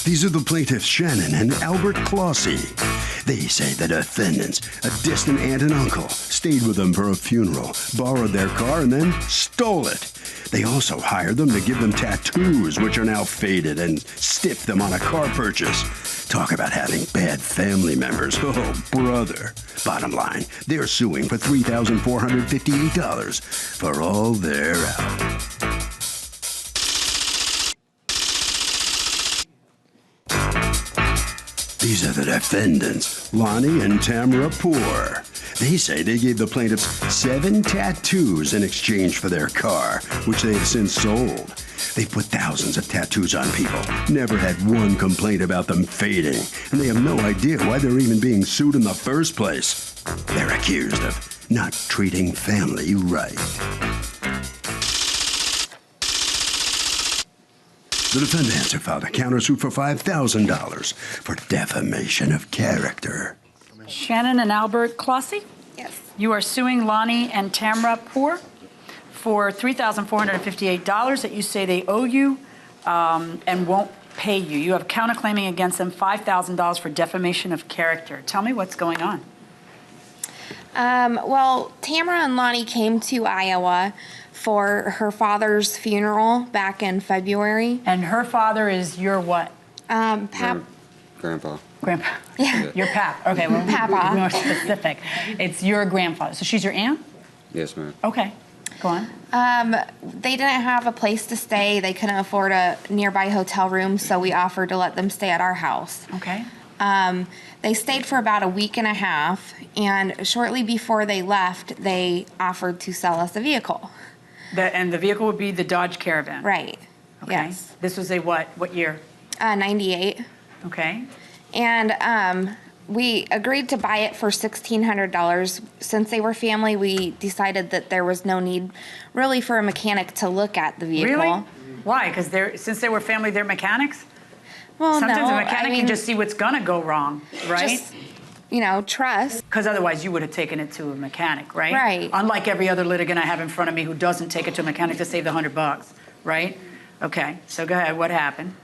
These are the plaintiffs Shannon and Albert Clossy. They say the defendants, a distant aunt and uncle, stayed with them for a funeral, borrowed their car, and then stole it. They also hired them to give them tattoos, which are now faded, and stiffed them on a car purchase. Talk about having bad family members. Oh, brother. Bottom line, they're suing for $3,458 for all they're out. These are the defendants, Lonnie and Tamara Poor. They say they gave the plaintiffs 7 tattoos in exchange for their car, which they have since sold. They've put thousands of tattoos on people, never had one complaint about them fading, and they have no idea why they're even being sued in the first place. They're accused of not treating family right. The defendants have filed a countersuit for $5,000 for defamation of character. Shannon and Albert Clossy? Yes. You are suing Lonnie and Tamara Poor for $3,458 that you say they owe you and won't pay you. You have counterclaiming against them $5,000 for defamation of character. Tell me what's going on. Well, Tamara and Lonnie came to Iowa for her father's funeral back in February. And her father is your what? Grandpa. Grandpa. Yeah. Your pap. Okay, well, Papa. more specific. It's your grandfather. So she's your aunt? Yes, ma'am. Okay, go on. They didn't have a place to stay. They couldn't afford a nearby hotel room, so we offered to let them stay at our house. Okay. They stayed for about a week and a half, and shortly before they left, they offered to sell us a vehicle. And the vehicle would be the Dodge Caravan? Right. Okay. Yes. This was a what? What year? 98. Okay. And we agreed to buy it for $1,600. Since they were family, we decided that there was no need really for a mechanic to look at the vehicle. Really? Why? Because since they were family, they're mechanics? Well, Sometimes no, a mechanic can just see what's gonna go wrong, right? Just, trust. Because otherwise you would have taken it to a mechanic, right? Right. Unlike every other litigant I have in front of me who doesn't take it to a mechanic to save the $100, right? Okay, so go ahead, what happened?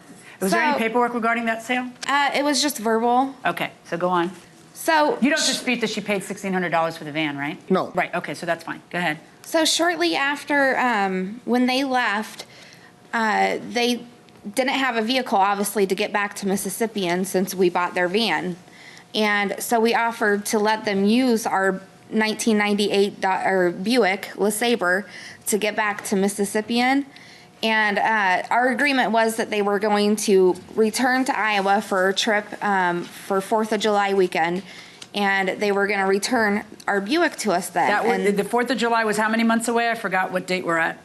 Was there any paperwork regarding that sale? It was just verbal. Okay, so go on. So You don't dispute that she paid $1,600 for the van, right? No. Right, okay, so that's fine, go ahead. So shortly after, when they left, they didn't have a vehicle, obviously, to get back to Mississippian since we bought their van. And so we offered to let them use our 1998 Buick LeSabre to get back to Mississippian. And our agreement was that they were going to return to Iowa for a trip for 4th of July weekend. And they were going to return our Buick to us then. The 4th of July was how many months away? I forgot what date we're at.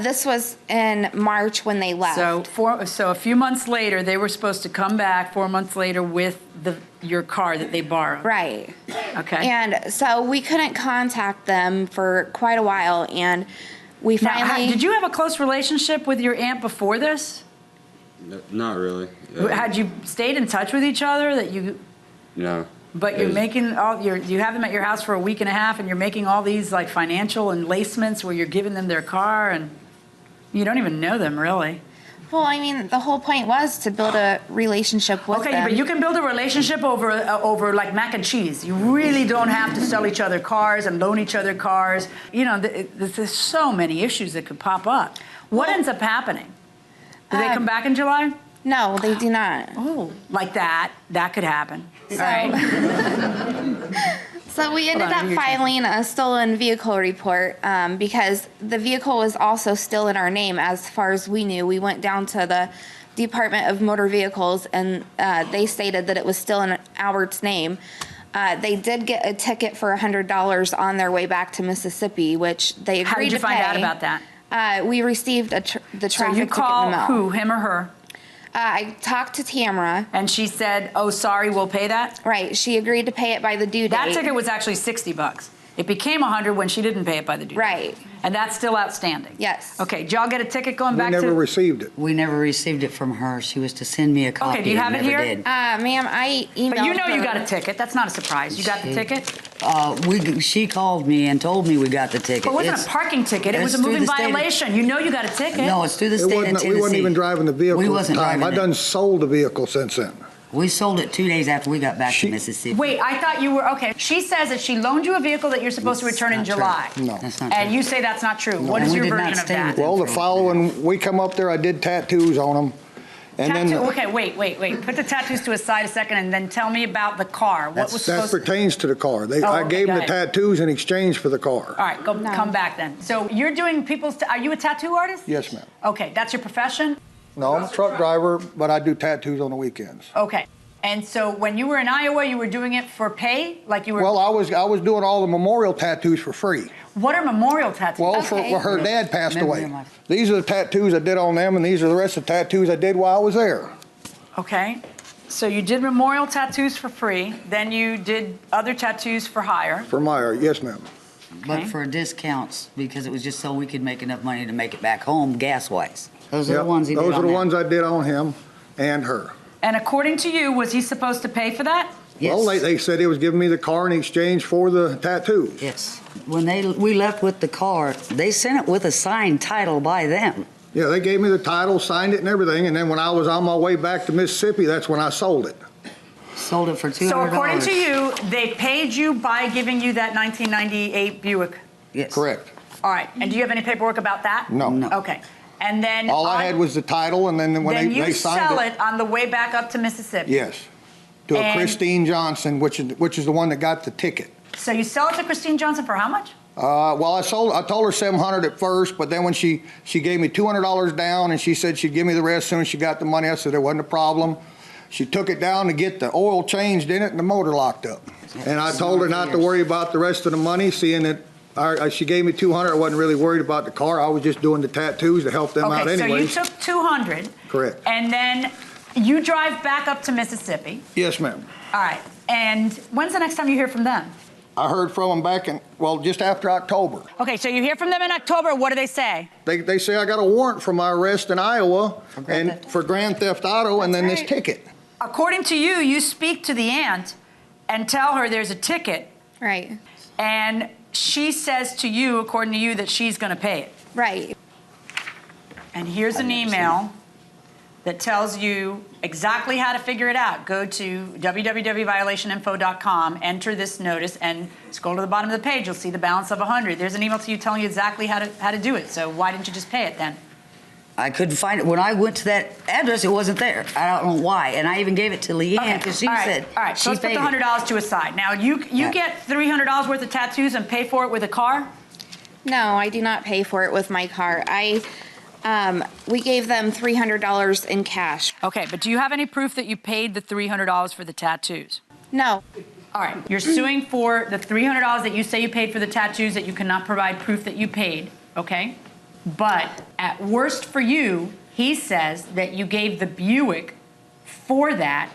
This was in March when they left. So a few months later, they were supposed to come back 4 months later with your car that they borrowed. Right. Okay. And so we couldn't contact them for quite a while, and we finally... Did you have a close relationship with your aunt before this? Not really. Had you stayed in touch with each other that you... No. But you're making you have them at your house for a week and a half, and you're making all these like financial enlacements where you're giving them their car, and you don't even know them really. Well, I mean, the whole point was to build a relationship with them. Okay, but you can build a relationship over like mac and cheese. You really don't have to sell each other cars and loan each other cars. You know, there's so many issues that could pop up. What ends up happening? Do they come back in July? No, they do not. Oh, like that. That could happen. So, right. So we ended up filing a stolen vehicle report because the vehicle was also still in our name as far as we knew. We went down to the Department of Motor Vehicles and they stated that it was still in Albert's name. They did get a ticket for $100 on their way back to Mississippi, which they agreed to pay. How did you find out about that? We received the traffic ticket So you in the call mail. who, him or her? I talked to Tamara. And she said, oh, sorry, we'll pay that? Right. She agreed to pay it by the due date. That ticket was actually $60. It became $100 when she didn't pay it by the due date. Right. And that's still outstanding? Yes. Okay, did y'all get a ticket going back We to? never received it. We never received it from her. She was to send me a copy. Okay, do you have it never here? Did. Ma'am, I emailed But you know her. you got a ticket. That's not a surprise. You got the ticket? She called me and told me we got the ticket. But it wasn't a parking ticket, it was a moving violation. You know you got a ticket. No, it's through the state of Tennessee. We wasn't even driving the vehicle We at wasn't the time. driving I done it. sold the vehicle since then. We sold it 2 days after we got back to Mississippi. Wait, I thought you were, okay. She says that she loaned you a vehicle that you're supposed to return in Not true. July. No. That's not And true. you say that's not true. What And is we your did not version of stay that? with them. Well, the for- following, we come up there, I did tattoos on them. And then Okay, wait. Put the tattoos to a side a second and then tell me about the car. What was that supposed pertains to the car. Oh, I okay, gave go them the ahead. tattoos in exchange for the car. All right, come back then. So you're doing are you a tattoo artist? Yes, ma'am. Okay, that's your profession? No, I'm a truck driver, but I do tattoos on the weekends. Okay. And so when you were in Iowa, you were doing it for pay? Like you were. Well, I was doing all the memorial tattoos for free. What are memorial tattoos? Well, Okay. for her dad passed Memory away. of life. These are the tattoos I did on them, and these are the rest of the tattoos I did while I was there. Okay. So you did memorial tattoos for free, then you did other tattoos for hire. For Meyer, yes, ma'am. But Okay. for discounts, because it was just so we could make enough money to make it back home gas-wise. Those are Yep, the ones he did those are on the that. ones I did on him and her. And according to you, was he supposed to pay for that? Yes. Well, they said he was giving me the car in exchange for the tattoos. Yes. When we left with the car, they sent it with a signed title by them. Yeah, they gave me the title, signed it and everything, and then when I was on my way back to Mississippi, that's when I sold it. Sold it for $200. So according to you, they paid you by giving you that 1998 Buick. Yes. Correct. All right. And do you have any paperwork about that? No. No. Okay. And then All I had was the title, and then when then they you signed sell it on the way back up to Mississippi. Yes, to a And- Christine Johnson, which is the one that got the ticket. So you sell it to Christine Johnson for how much? Well, I told her $700 at first, but then when she gave me $200 down, and she said she'd give me the rest as soon as she got the money, I said there wasn't a problem. She took it down to get the oil changed in it, and the motor locked up. And I told her not to worry about the rest of the money, seeing that she gave me $200. I wasn't really worried about the car. I was just doing the tattoos to help them out Okay, so you anyway. took 200. Correct. And then you drive back up to Mississippi. Yes, ma'am. All right. And when's the next time you hear from them? I heard from them back just after October. Okay, so you hear from them in October. What do they say? They say I got a warrant for my arrest in Iowa for grand theft auto, and then this ticket. According to you, you speak to the aunt and tell her there's a ticket. Right. And she says to you, according to you, that she's going to pay it. Right. And here's an email that tells you exactly how to figure it out. Go to www.violationinfo.com, enter this notice, and scroll to the bottom of the page. You'll see the balance of 100. There's an email to you telling you exactly how to do it. So why didn't you just pay it then? I couldn't find it. When I went to that address, it wasn't there. I don't know why. And I even gave it to Leanne because she all right. said All right, so she let's put paid the it. $100 to a side. Now, you get $300 worth of tattoos and pay for it with a car? No, I do not pay for it with my car. We gave them $300 in cash. Okay, but do you have any proof that you paid the $300 for the tattoos? No. All right, you're suing for the $300 that you say you paid for the tattoos that you cannot provide proof that you paid, okay? But at worst for you, he says that you gave the Buick for that,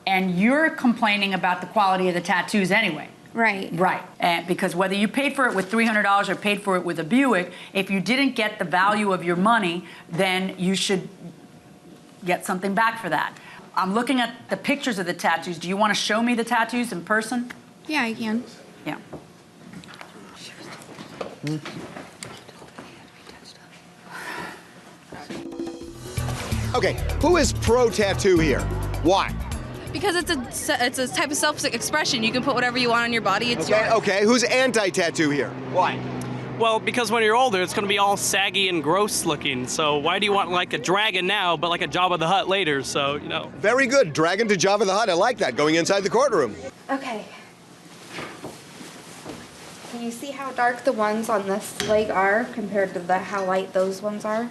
and you're complaining about the quality of the tattoos anyway. Right. Right, and because whether you paid for it with $300 or paid for it with a Buick, if you didn't get the value of your money, then you should get something back for that. I'm looking at the pictures of the tattoos. Do you want to show me the tattoos in person? Yeah, I can. Yeah. Okay, who is pro tattoo here? Why? Because it's a type of self-expression. You can put whatever you want on your body. It's Okay, yours. okay, who's anti-tattoo here? Why? Well, because when you're older, it's going to be all saggy and gross looking. So why do you want like a dragon now, but like a Jabba the Hutt later? So, you know. Very good, Dragon to Jabba the Hutt. I like that, going inside the courtroom. Okay. Can you see how dark the ones on this leg are compared to how light those ones are?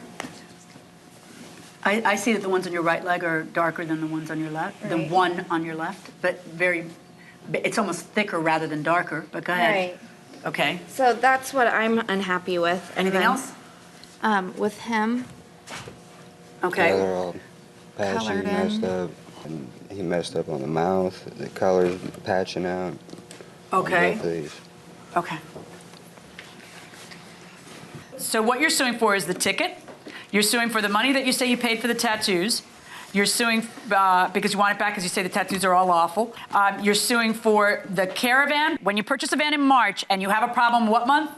I see that the ones on your right leg are darker than the ones on your left, the Right. one on your left, but it's almost thicker rather than darker, but go ahead. Right. Okay. So that's what I'm unhappy with. And Anything then, else? With him. Okay. Yeah, they're all patchy, Colored messed in. up. And he messed up on the mouth. The color's patching out. on Okay. both of these. Okay. So what you're suing for is the ticket. You're suing for the money that you say you paid for the tattoos. You're suing because you want it back because you say the tattoos are all awful. You're suing for the caravan. When you purchase a van in March and you have a problem, what month?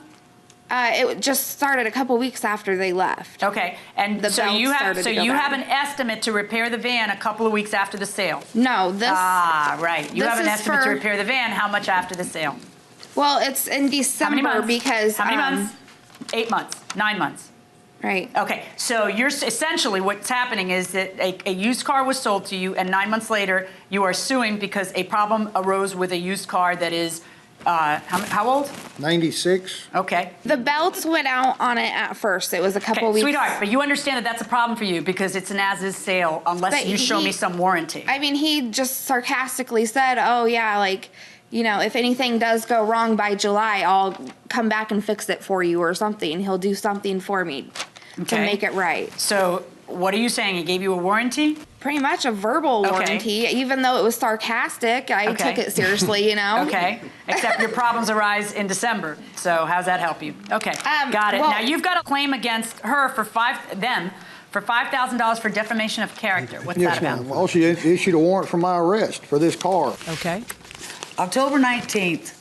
It just started a couple weeks after they left. Okay, and The so belts you have started to go have bad. an estimate to repair the van a couple of weeks after the sale. No, this. Right. You this have an is estimate to for- repair the van. How much after the sale? Well, it's in How December many months? because. How many months? 8 months. 9 months. Right. Okay, so you're essentially what's happening is that a used car was sold to you, and 9 months later you are suing because a problem arose with a used car that is how old? 96. Okay. The belts went out on it at first. It was a couple weeks. Sweetheart, but you understand that that's a problem for you because it's an as-is sale unless But you show me some warranty. I mean, he just sarcastically said, "Oh yeah, like, you know, if anything does go wrong by July, I'll come back and fix it for you or something. He'll do something for me to make it right." So what are you saying? He gave you a warranty? Pretty much a verbal warranty, even though it was sarcastic. I took it seriously, you know. Okay. Except your problems arise in December. So how's that help you? Okay. Got it. well- Now you've got a claim against her for $5,000 for defamation of character. What's Yes, that about? ma'am. Well, she issued a warrant for my arrest for this car. Okay. October 19th,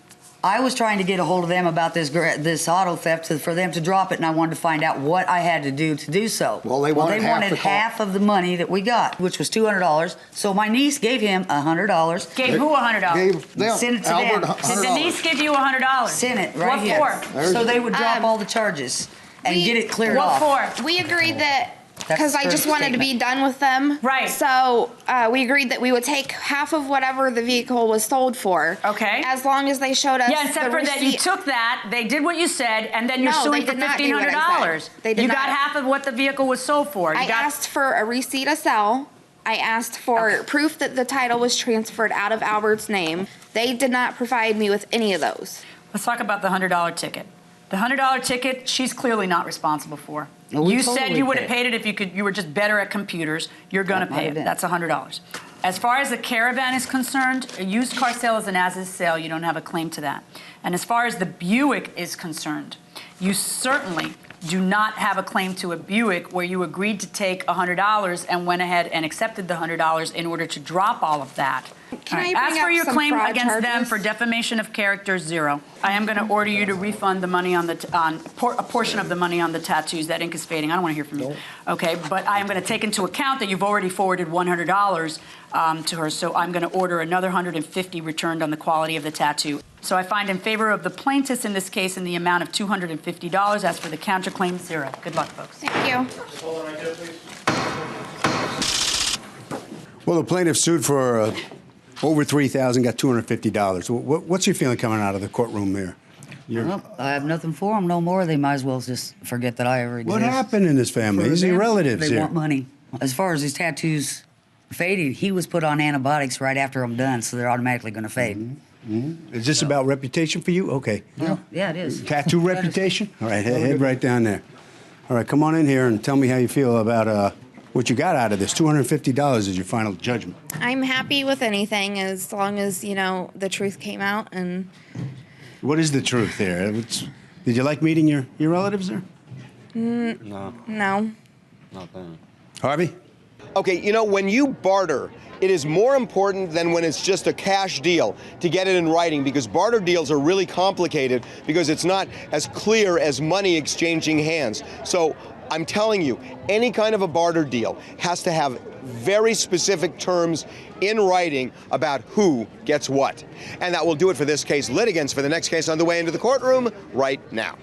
I was trying to get a hold of them about this auto theft for them to drop it, and I wanted to find out what I had to do so. Well, they wanted half of the money that we got, which was $200. So my niece gave him $100. Gave who $100? Gave them, Sent it to Albert, them. Did $100. Denise give you $100? Sent it right What here. for? So they would drop all the charges and get it cleared What off. for? We agreed that That's because the I just first wanted to be statement. done with them. Right. So we agreed that we would take half of whatever the vehicle was sold for. Okay. As long as they showed us. Yeah, except the for that you receipt. took that, they did what you said, and then you're No, suing they for did not do what I $1,500. said. They did You not. got half of what the vehicle was sold for. You I got, asked for a receipt of sale. I asked for proof that the title was transferred out of Albert's name. They did not provide me with any of those. Let's talk about the $100 ticket. The $100 ticket, she's clearly not responsible for. No, we You said totally you would have paid. paid it if you were just better at computers. You're going to That might pay have it. been. That's $100. As far as the caravan is concerned, a used car sale is an as-is sale. You don't have a claim to that. And as far as the Buick is concerned, you certainly do not have a claim to a Buick where you agreed to take $100 and went ahead and accepted the $100 in order to drop all of that. Can All I As bring for up your some claim fraud against them charges? for defamation of character, 0. I am going to order you to refund the money on a portion of the money on the tattoos. That ink is fading. I don't want to hear from you. Okay, but I am going to take into account that you've already forwarded $100 to her, so I'm going to order another $150 returned on the quality of the tattoo. So I find in favor of the plaintiffs in this case in the amount of $250. As for the counterclaim, 0. Good luck, folks. Thank you. Well, the plaintiff sued for over $3,000, got $250. What's your feeling coming out of the courtroom there? Well, I have nothing for them no more. They might as well just forget that I ever existed. What happened in this family? These are your relatives They here. want money. As far as his tattoos fading, he was put on antibiotics right after I'm done, so they're automatically going to fade. Is this about reputation for you? Okay. Yeah, it is. Tattoo reputation? All right, head right down there. All right, come on in here and tell me how you feel about what you got out of this. $250 is your final judgment. I'm happy with anything as long as, you know, the truth came out and. What is the truth there? Did you like meeting your relatives there? No, No. not that. Harvey? Okay, you know, when you barter, it is more important than when it's just a cash deal to get it in writing, because barter deals are really complicated because it's not as clear as money exchanging hands. So I'm telling you, any kind of a barter deal has to have very specific terms in writing about who gets what. And that will do it for this case. Litigants for the next case on the way into the courtroom right now.